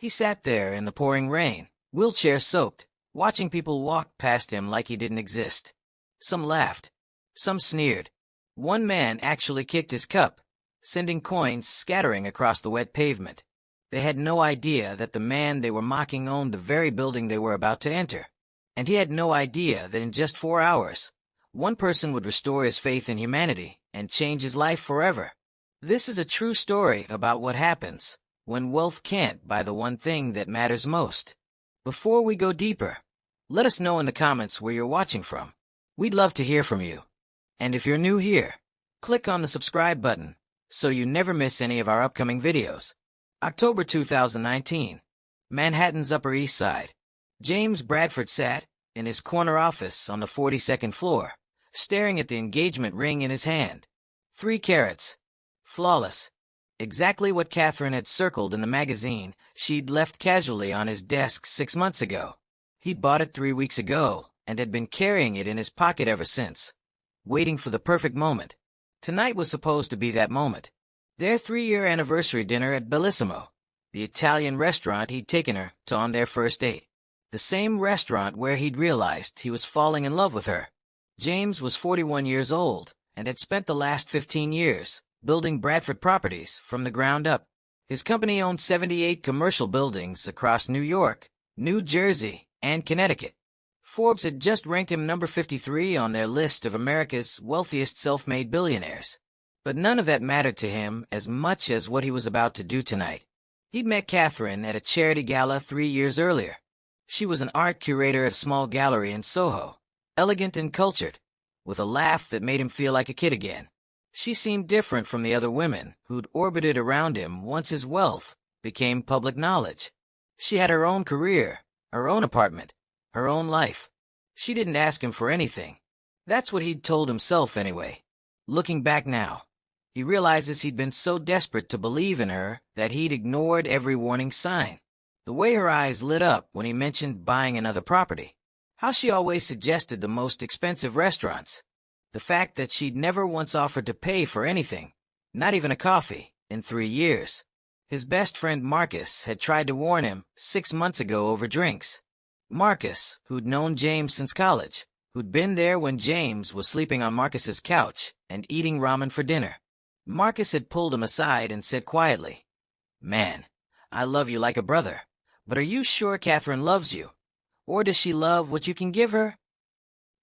He sat there in the pouring rain, wheelchair soaked, watching people walk past him like he didn't exist. Some laughed. Some sneered. One man actually kicked his cup, sending coins scattering across the wet pavement. They had no idea that the man they were mocking owned the very building they were about to enter. And he had no idea that in just 4 hours, one person would restore his faith in humanity and change his life forever. This is a true story about what happens when wealth can't buy the one thing that matters most. Before we go deeper, let us know in the comments where you're watching from. We'd love to hear from you. And if you're new here, click on the subscribe button so you never miss any of our upcoming videos. October 2019, Manhattan's Upper East Side. James Bradford sat in his corner office on the 42nd floor, staring at the engagement ring in his hand. 3 carats. Flawless. Exactly what Catherine had circled in the magazine she'd left casually on his desk 6 months ago. He'd bought it 3 weeks ago and had been carrying it in his pocket ever since, waiting for the perfect moment. Tonight was supposed to be that moment. Their 3-year anniversary dinner at Bellissimo, the Italian restaurant he'd taken her to on their first date. The same restaurant where he'd realized he was falling in love with her. James was 41 years old and had spent the last 15 years building Bradford Properties from the ground up. His company owned 78 commercial buildings across New York, New Jersey, and Connecticut. Forbes had just ranked him number 53 on their list of America's wealthiest self-made billionaires. But none of that mattered to him as much as what he was about to do tonight. He'd met Catherine at a charity gala 3 years earlier. She was an art curator at a small gallery in Soho, elegant and cultured, with a laugh that made him feel like a kid again. She seemed different from the other women who'd orbited around him once his wealth became public knowledge. She had her own career, her own apartment, her own life. She didn't ask him for anything. That's what he'd told himself anyway. Looking back now, he realizes he'd been so desperate to believe in her that he'd ignored every warning sign. The way her eyes lit up when he mentioned buying another property. How she always suggested the most expensive restaurants. The fact that she'd never once offered to pay for anything, not even a coffee, in 3 years. His best friend Marcus had tried to warn him 6 months ago over drinks. Marcus, who'd known James since college, who'd been there when James was sleeping on Marcus's couch and eating ramen for dinner. Marcus had pulled him aside and said quietly, "Man, I love you like a brother, but are you sure Catherine loves you? Or does she love what you can give her?"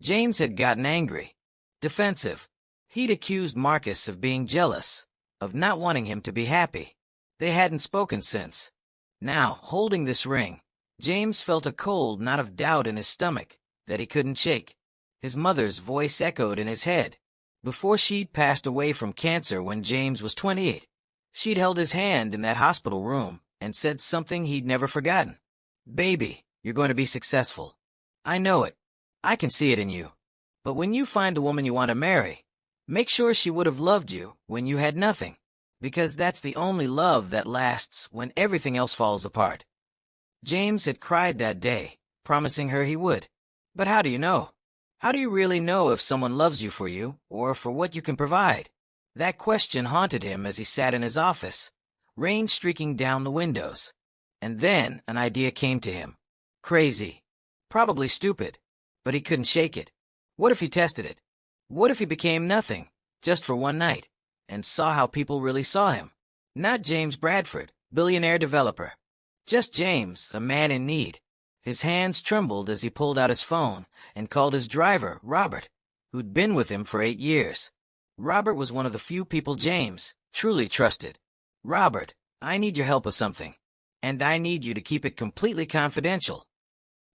James had gotten angry, defensive. He'd accused Marcus of being jealous, of not wanting him to be happy. They hadn't spoken since. Now, holding this ring, James felt a cold knot of doubt in his stomach that he couldn't shake. His mother's voice echoed in his head. Before she'd passed away from cancer when James was 28, she'd held his hand in that hospital room and said something he'd never forgotten. "Baby, you're going to be successful. I know it. I can see it in you. But when you find the woman you want to marry, make sure she would have loved you when you had nothing, because that's the only love that lasts when everything else falls apart." James had cried that day, promising her he would. But how do you know? How do you really know if someone loves you for you or for what you can provide? That question haunted him as he sat in his office, rain streaking down the windows. And then an idea came to him. Crazy. Probably stupid. But he couldn't shake it. What if he tested it? What if he became nothing, just for one night, and saw how people really saw him? Not James Bradford, billionaire developer. Just James, a man in need. His hands trembled as he pulled out his phone and called his driver, Robert, who'd been with him for 8 years. Robert was one of the few people James truly trusted. "Robert, I need your help with something, and I need you to keep it completely confidential."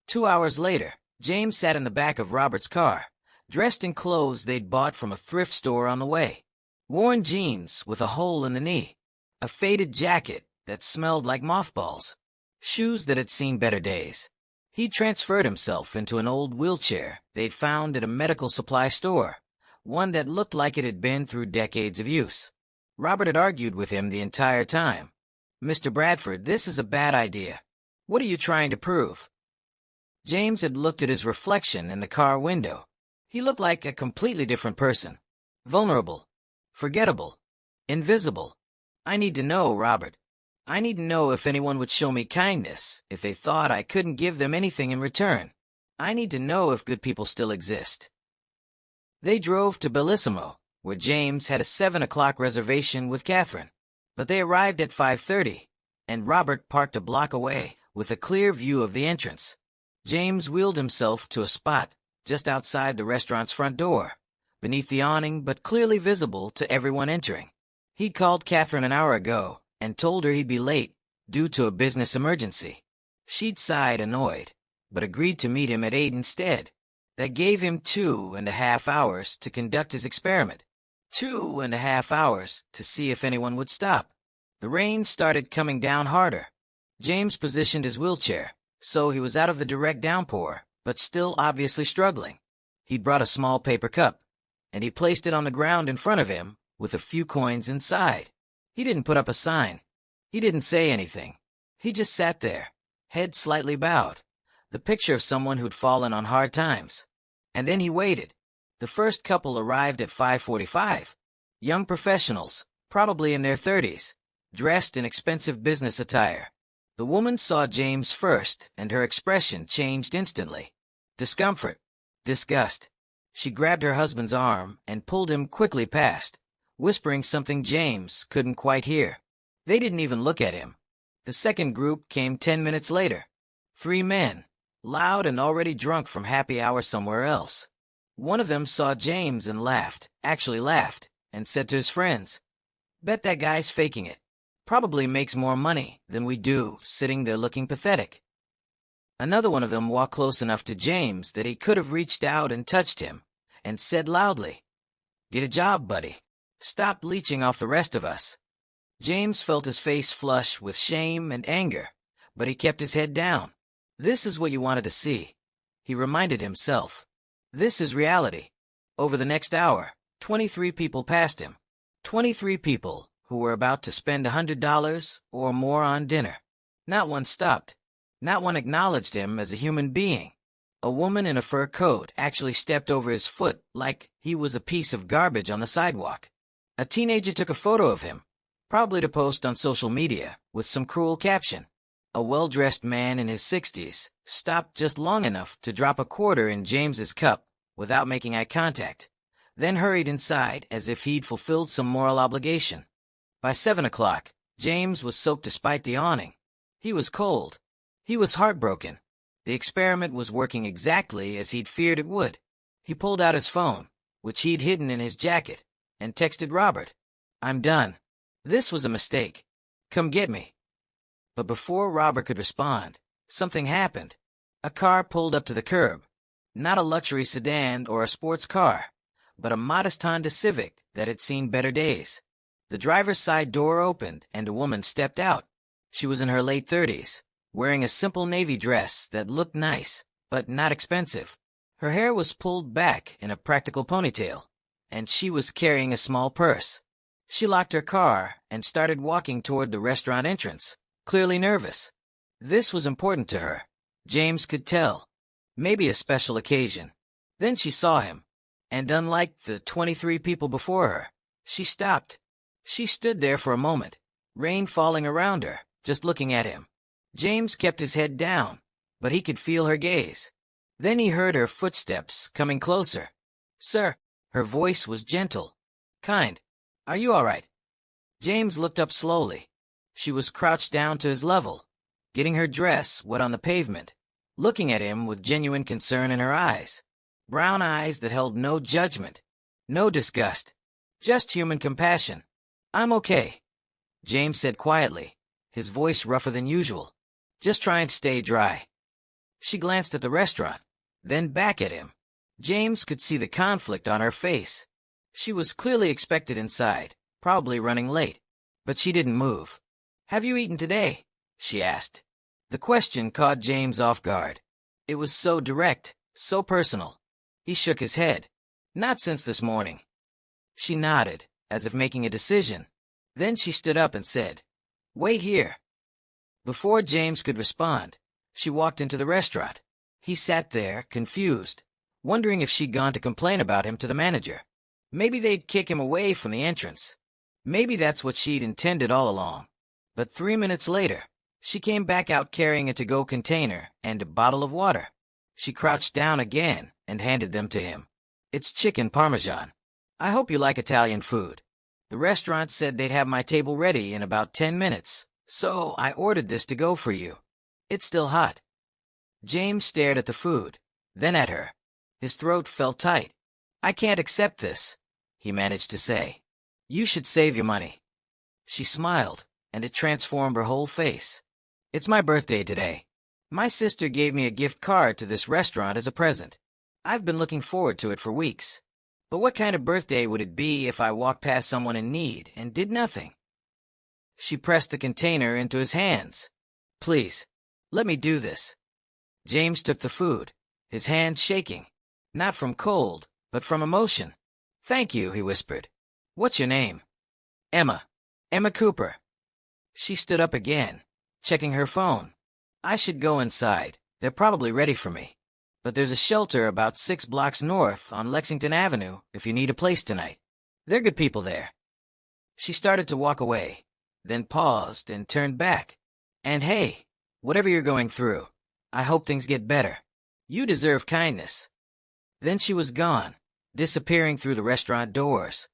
2 hours later, James sat in the back of Robert's car, dressed in clothes they'd bought from a thrift store on the way. Worn jeans with a hole in the knee, a faded jacket that smelled like mothballs, shoes that had seen better days. He transferred himself into an old wheelchair they'd found at a medical supply store, one that looked like it had been through decades of use. Robert had argued with him the entire time. "Mr. Bradford, this is a bad idea. What are you trying to prove?" James had looked at his reflection in the car window. He looked like a completely different person. Vulnerable. Forgettable. Invisible. "I need to know, Robert. I need to know if anyone would show me kindness if they thought I couldn't give them anything in return. I need to know if good people still exist. They drove to Bellissimo, where James had a 7 o'clock reservation with Catherine. But they arrived at 5:30, and Robert parked a block away with a clear view of the entrance. James wheeled himself to a spot just outside the restaurant's front door, beneath the awning but clearly visible to everyone entering. He'd called Catherine an hour ago and told her he'd be late due to a business emergency. She'd sighed, annoyed, but agreed to meet him at 8 instead. That gave him 2.5 hours to conduct his experiment. 2.5 hours to see if anyone would stop. The rain started coming down harder. James positioned his wheelchair so he was out of the direct downpour, but still obviously struggling. He brought a small paper cup, and he placed it on the ground in front of him with a few coins inside. He didn't put up a sign. He didn't say anything. He just sat there, head slightly bowed, the picture of someone who'd fallen on hard times. And then he waited. The first couple arrived at 5:45. Young professionals, probably in their 30s, dressed in expensive business attire. The woman saw James first, and her expression changed instantly. Discomfort. Disgust. She grabbed her husband's arm and pulled him quickly past, whispering something James couldn't quite hear. They didn't even look at him. The second group came 10 minutes later. 3 men, loud and already drunk from happy hour somewhere else. One of them saw James and laughed, and said to his friends, "Bet that guy's faking it. Probably makes more money than we do sitting there looking pathetic." Another one of them walked close enough to James that he could have reached out and touched him, and said loudly, "Get a job, buddy. Stop leeching off the rest of us." James felt his face flush with shame and anger, but he kept his head down. This is what you wanted to see, he reminded himself. This is reality. Over the next hour, 23 people passed him. 23 people who were about to spend $100 or more on dinner. Not one stopped. Not one acknowledged him as a human being. A woman in a fur coat actually stepped over his foot like he was a piece of garbage on the sidewalk. A teenager took a photo of him, probably to post on social media, with some cruel caption. A well-dressed man in his 60s stopped just long enough to drop a quarter in James's cup without making eye contact, then hurried inside as if he'd fulfilled some moral obligation. By 7 o'clock, James was soaked despite the awning. He was cold. He was heartbroken. The experiment was working exactly as he'd feared it would. He pulled out his phone, which he'd hidden in his jacket, and texted Robert, "I'm done. This was a mistake. Come get me." But before Robert could respond, something happened. A car pulled up to the curb. Not a luxury sedan or a sports car, but a modest Honda Civic that had seen better days. The driver's side door opened and a woman stepped out. She was in her late 30s, wearing a simple navy dress that looked nice, but not expensive. Her hair was pulled back in a practical ponytail, and she was carrying a small purse. She locked her car and started walking toward the restaurant entrance, clearly nervous. This was important to her. James could tell. Maybe a special occasion. Then she saw him, and unlike the 23 people before her, she stopped. She stood there for a moment, rain falling around her, just looking at him. James kept his head down, but he could feel her gaze. Then he heard her footsteps coming closer. "Sir," her voice was gentle, kind. "Are you all right?" James looked up slowly. She was crouched down to his level, getting her dress wet on the pavement, looking at him with genuine concern in her eyes. Brown eyes that held no judgment, no disgust, just human compassion. "I'm okay," James said quietly, his voice rougher than usual. "Just trying to stay dry." She glanced at the restaurant, then back at him. James could see the conflict on her face. She was clearly expected inside, probably running late, but she didn't move. "Have you eaten today?" she asked. The question caught James off guard. It was so direct, so personal. He shook his head. "Not since this morning." She nodded, as if making a decision. Then she stood up and said, "Wait here." Before James could respond, she walked into the restaurant. He sat there, confused, wondering if she'd gone to complain about him to the manager. Maybe they'd kick him away from the entrance. Maybe that's what she'd intended all along. But 3 minutes later, she came back out carrying a to-go container and a bottle of water. She crouched down again and handed them to him. "It's chicken parmesan. I hope you like Italian food. The restaurant said they'd have my table ready in about 10 minutes, so I ordered this to go for you. It's still hot." James stared at the food, then at her. His throat felt tight. "I can't accept this," he managed to say. "You should save your money." She smiled, and it transformed her whole face. "It's my birthday today. My sister gave me a gift card to this restaurant as a present. I've been looking forward to it for weeks. But what kind of birthday would it be if I walked past someone in need and did nothing?" She pressed the container into his hands. "Please, let me do this." James took the food, his hands shaking, not from cold, but from emotion. "Thank you," he whispered. "What's your name?" "Emma. Emma Cooper." She stood up again, checking her phone. "I should go inside. They're probably ready for me. But there's a shelter about 6 blocks north on Lexington Avenue if you need a place tonight. They're good people there." She started to walk away, then paused and turned back. "And hey, whatever you're going through, I hope things get better. You deserve kindness." Then she was gone, disappearing through the restaurant doors.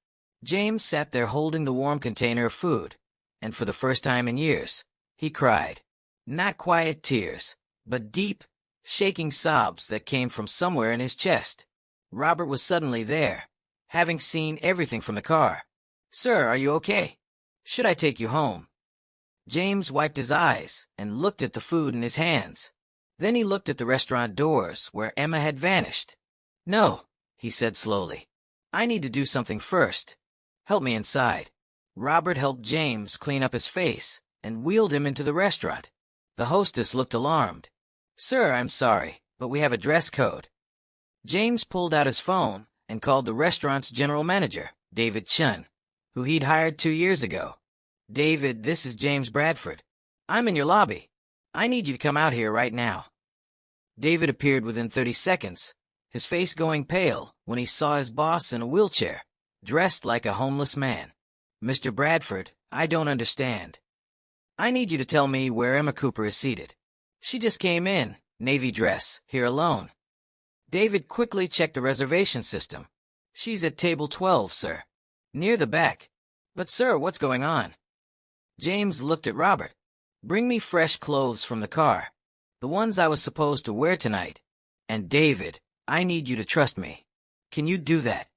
James sat there holding the warm container of food, and for the first time in years, he cried. Not quiet tears, but deep, shaking sobs that came from somewhere in his chest. Robert was suddenly there, having seen everything from the car. "Sir, are you okay? Should I take you home?" James wiped his eyes and looked at the food in his hands. Then he looked at the restaurant doors where Emma had vanished. "No," he said slowly. "I need to do something first. Help me inside." Robert helped James clean up his face and wheeled him into the restaurant. The hostess looked alarmed. "Sir, I'm sorry, but we have a dress code." James pulled out his phone and called the restaurant's general manager, David Chun, who he'd hired 2 years ago. "David, this is James Bradford. I'm in your lobby. I need you to come out here right now." David appeared within 30 seconds, his face going pale when he saw his boss in a wheelchair, dressed like a homeless man. "Mr. Bradford, I don't understand. I need you to tell me where Emma Cooper is seated. She just came in, navy dress, here alone." David quickly checked the reservation system. "She's at table 12, sir. Near the back." "But sir, what's going on?" James looked at Robert. "Bring me fresh clothes from the car, the ones I was supposed to wear tonight. And David, I need you to trust me. Can you do that?"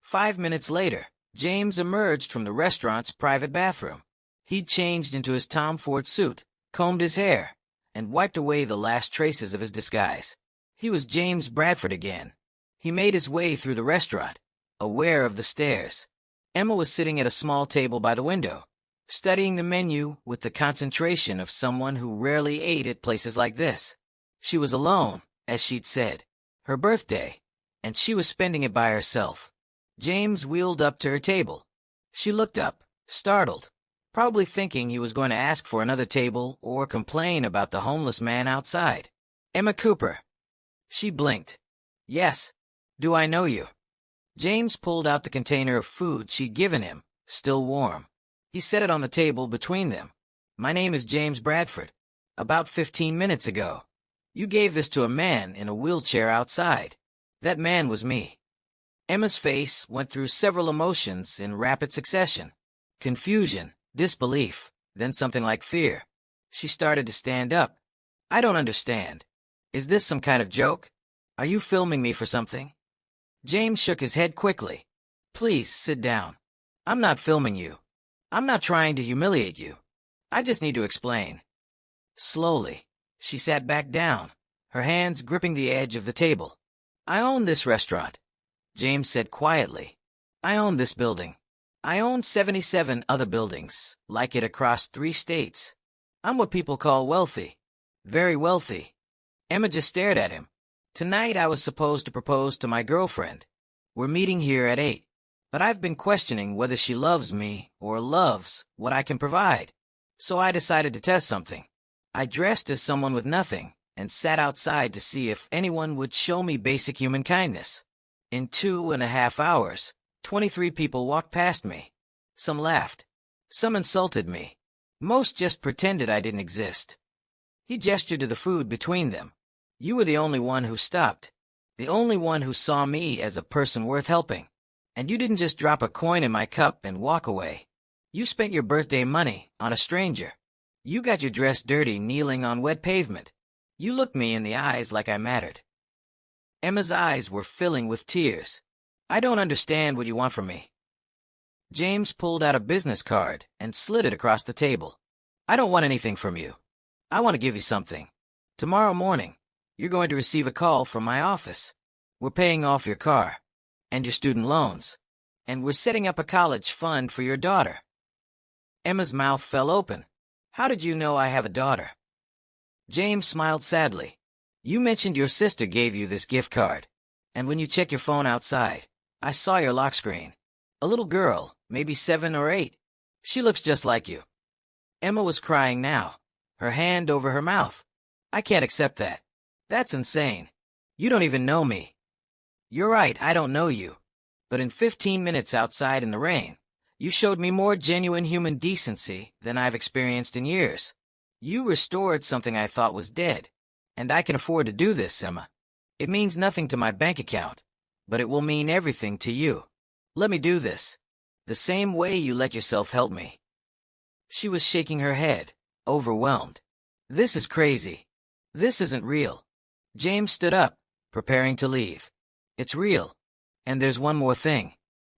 5 minutes later, James emerged from the restaurant's private bathroom. He'd changed into his Tom Ford suit, combed his hair, and wiped away the last traces of his disguise. He was James Bradford again. He made his way through the restaurant, aware of the stairs. Emma was sitting at a small table by the window, studying the menu with the concentration of someone who rarely ate at places like this. She was alone, as she'd said. Her birthday, and she was spending it by herself. James wheeled up to her table. She looked up, startled, probably thinking he was going to ask for another table or complain about the homeless man outside. "Emma Cooper." She blinked. "Yes. Do I know you?" James pulled out the container of food she'd given him, still warm. He set it on the table between them. "My name is James Bradford. About 15 minutes ago, you gave this to a man in a wheelchair outside. That man was me." Emma's face went through several emotions in rapid succession. Confusion, disbelief, then something like fear. She started to stand up. "I don't understand. Is this some kind of joke? Are you filming me for something?" James shook his head quickly. "Please, sit down. I'm not filming you. I'm not trying to humiliate you. I just need to explain." Slowly, she sat back down, her hands gripping the edge of the table. "I own this restaurant," James said quietly. "I own this building. I own 77 other buildings, like it across 3 states. I'm what people call wealthy. Very wealthy." Emma just stared at him. "Tonight I was supposed to propose to my girlfriend. We're meeting here at 8. But I've been questioning whether she loves me or loves what I can provide. So I decided to test something. I dressed as someone with nothing and sat outside to see if anyone would show me basic human kindness. In 2.5 hours, 23 people walked past me. Some laughed. Some insulted me. Most just pretended I didn't exist. He gestured to the food between them. You were the only one who stopped. The only one who saw me as a person worth helping. And you didn't just drop a coin in my cup and walk away. You spent your birthday money on a stranger. You got your dress dirty kneeling on wet pavement. You looked me in the eyes like I mattered. Emma's eyes were filling with tears. I don't understand what you want from me. James pulled out a business card and slid it across the table. I don't want anything from you. I want to give you something. Tomorrow morning, you're going to receive a call from my office. We're paying off your car and your student loans, and we're setting up a college fund for your daughter. Emma's mouth fell open. How did you know I have a daughter? James smiled sadly. You mentioned your sister gave you this gift card, and when you checked your phone outside, I saw your lock screen. A little girl, maybe 7 or 8. She looks just like you. Emma was crying now, her hand over her mouth. I can't accept that. That's insane. You don't even know me. You're right, I don't know you. But in 15 minutes outside in the rain, you showed me more genuine human decency than I've experienced in years. You restored something I thought was dead. And I can afford to do this, Emma. It means nothing to my bank account, but it will mean everything to you. Let me do this, the same way you let yourself help me. She was shaking her head, overwhelmed. This is crazy. This isn't real. James stood up, preparing to leave. It's real. And there's one more thing.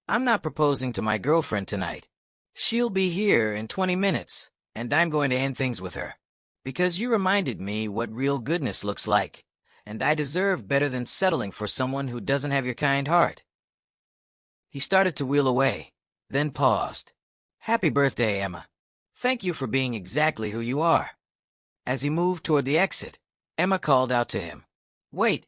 I'm not proposing to my girlfriend tonight. She'll be here in 20 minutes, and I'm going to end things with her. Because you reminded me what real goodness looks like, and I deserve better than settling for someone who doesn't have your kind heart. He started to wheel away, then paused. Happy birthday, Emma. Thank you for being exactly who you are. As he moved toward the exit, Emma called out to him. Wait.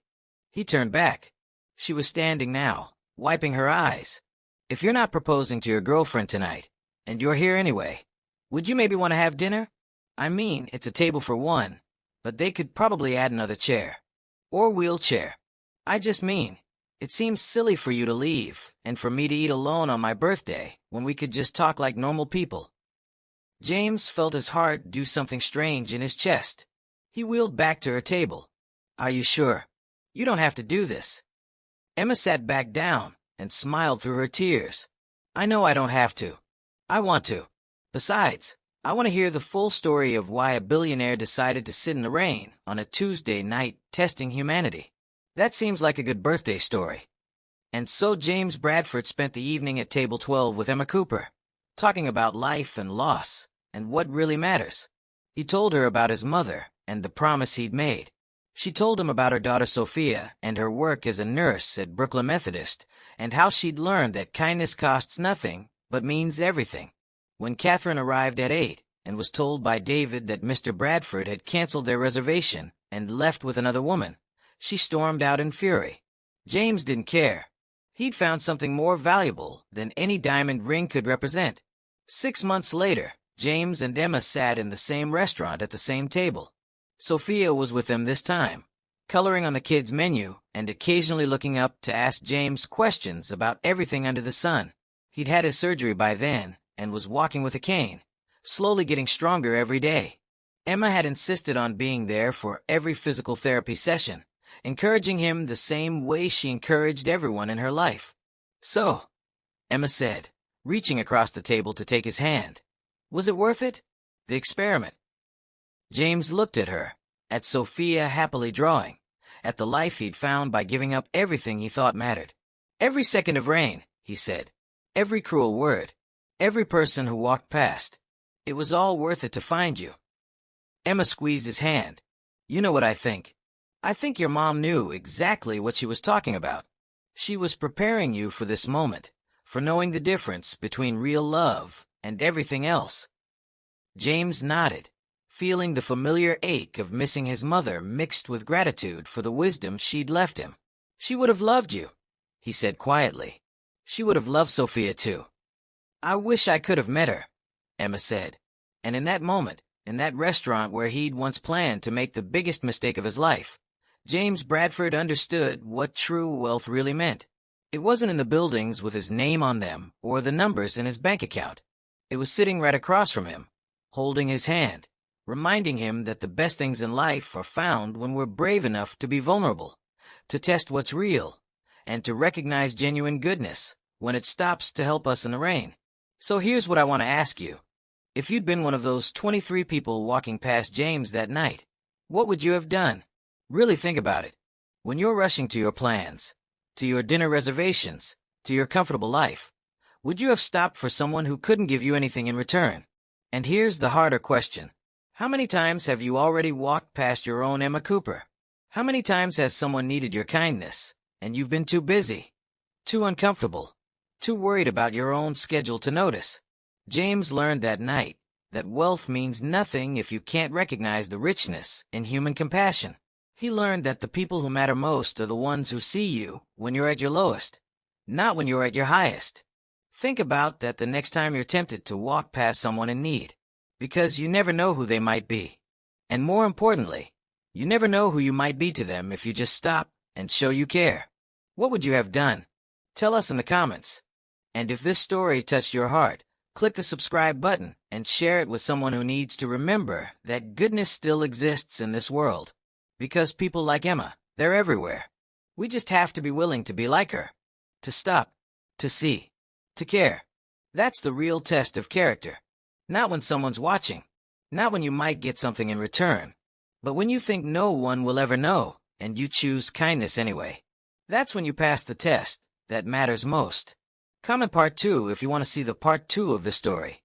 He turned back. She was standing now, wiping her eyes. If you're not proposing to your girlfriend tonight, and you're here anyway, would you maybe want to have dinner? I mean, it's a table for one, but they could probably add another chair. Or wheelchair. I just mean, it seems silly for you to leave, and for me to eat alone on my birthday, when we could just talk like normal people. James felt his heart do something strange in his chest. He wheeled back to her table. Are you sure? You don't have to do this. Emma sat back down and smiled through her tears. I know I don't have to. I want to. Besides, I want to hear the full story of why a billionaire decided to sit in the rain on a Tuesday night testing humanity. That seems like a good birthday story. And so James Bradford spent the evening at table 12 with Emma Cooper, talking about life and loss and what really matters. He told her about his mother and the promise he'd made. She told him about her daughter Sophia and her work as a nurse at Brooklyn Methodist, and how she'd learned that kindness costs nothing but means everything. When Catherine arrived at 8 and was told by David that Mr. Bradford had canceled their reservation and left with another woman, she stormed out in fury. James didn't care. He'd found something more valuable than any diamond ring could represent. 6 months later, James and Emma sat in the same restaurant at the same table. Sophia was with them this time, coloring on the kids' menu and occasionally looking up to ask James questions about everything under the sun. He'd had his surgery by then and was walking with a cane, slowly getting stronger every day. Emma had insisted on being there for every physical therapy session, encouraging him the same way she encouraged everyone in her life. So, Emma said, reaching across the table to take his hand, was it worth it? The experiment? James looked at her, at Sophia happily drawing, at the life he'd found by giving up everything he thought mattered. Every second of rain, he said, every cruel word, every person who walked past. It was all worth it to find you. Emma squeezed his hand. You know what I think? I think your mom knew exactly what she was talking about. She was preparing you for this moment, for knowing the difference between real love and everything else. James nodded, feeling the familiar ache of missing his mother mixed with gratitude for the wisdom she'd left him. She would have loved you, he said quietly. She would have loved Sophia too. I wish I could have met her, Emma said. And in that moment, in that restaurant where he'd once planned to make the biggest mistake of his life, James Bradford understood what true wealth really meant. It wasn't in the buildings with his name on them or the numbers in his bank account. It was sitting right across from him, holding his hand, reminding him that the best things in life are found when we're brave enough to be vulnerable, to test what's real, and to recognize genuine goodness when it stops to help us in the rain. So here's what I want to ask you. If you'd been one of those 23 people walking past James that night, what would you have done? Really think about it. When you're rushing to your plans, to your dinner reservations, to your comfortable life, would you have stopped for someone who couldn't give you anything in return? And here's the harder question. How many times have you already walked past your own Emma Cooper? How many times has someone needed your kindness, and you've been too busy, too uncomfortable, too worried about your own schedule to notice? James learned that night that wealth means nothing if you can't recognize the richness in human compassion. He learned that the people who matter most are the ones who see you when you're at your lowest, not when you're at your highest. Think about that the next time you're tempted to walk past someone in need, because you never know who they might be. And more importantly, you never know who you might be to them if you just stop and show you care. What would you have done? Tell us in the comments. And if this story touched your heart, click the subscribe button and share it with someone who needs to remember that goodness still exists in this world. Because people like Emma, they're everywhere. We just have to be willing to be like her. To stop, to see, to care. That's the real test of character. Not when someone's watching, not when you might get something in return, but when you think no one will ever know and you choose kindness anyway. That's when you pass the test that matters most. Comment part 2 if you want to see the part 2 of the story.